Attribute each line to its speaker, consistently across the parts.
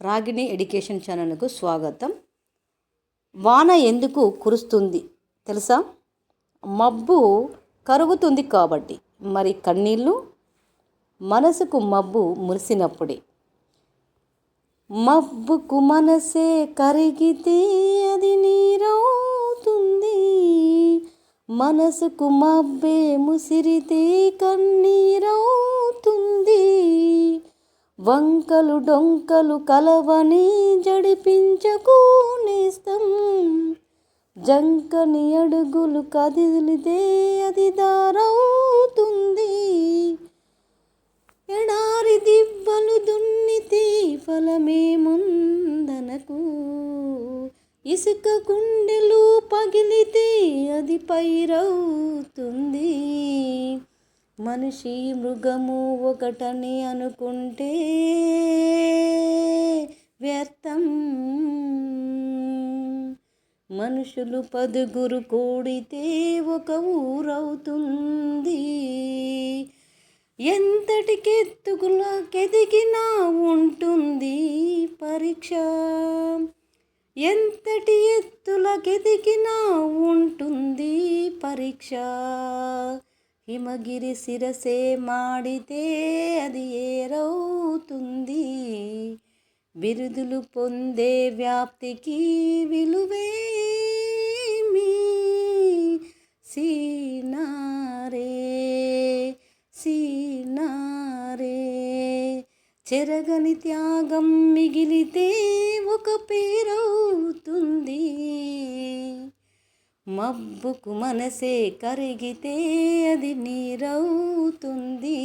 Speaker 1: Ragini education ఛానల్కు స్వాగతం. వాన ఎందుకు కురుస్తుంది తెలుసా? మబ్బు కరుగుతుంది కాబట్టి. మరి కన్నీళ్ళు? మనసుకు మబ్బు మురిసినప్పుడే. మబ్బుకు మనసే కరిగితే అది నీరవుతుంది. మనసుకు మబ్బే ముసిరితే కన్నీరవుతుంది. వంకలు డొంకలు కలవని జడిపించకు నేస్తం. జంకని అడుగులు కదిలితే అది దారవుతుంది. ఎడారి దిబ్బలు దున్నితే ఫలమేముందనకు. ఇసుక గుండెలు పగిలితే అది పైరవుతుంది. మనిషి మృగము ఒకటని అనుకుంటే వ్యర్థం. మనుషులు 10 కూడితే ఒక ఊరవుతుంది. ఎంతటికెత్తుకులకెదిగినా ఉంటుంది పరీక్ష. ఎంతటి ఎత్తులకెదిగినా ఉంటుంది పరీక్ష. హిమగిరి శిరసే మాడితే అది ఏరవుతుంది. బిరుదులు పొందే వ్యాప్తికి విలువేమి. సీనారే సీనారే చెరగని త్యాగం మిగిలితే ఒక పేరవుతుంది. మబ్బుకు మనసే కరిగితే అది నీరవుతుంది.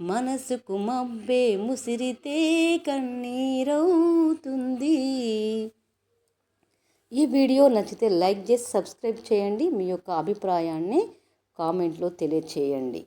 Speaker 1: మనసుకు మబ్బే ముసిరితే కన్నీరవుతుంది. ఈ వీడియో నచ్చితే లైక్ చేసి సబ్స్క్రైబ్ చేయండి. మీ యొక్క అభిప్రాయాన్ని కామెంట్లో తెలియచేయండి.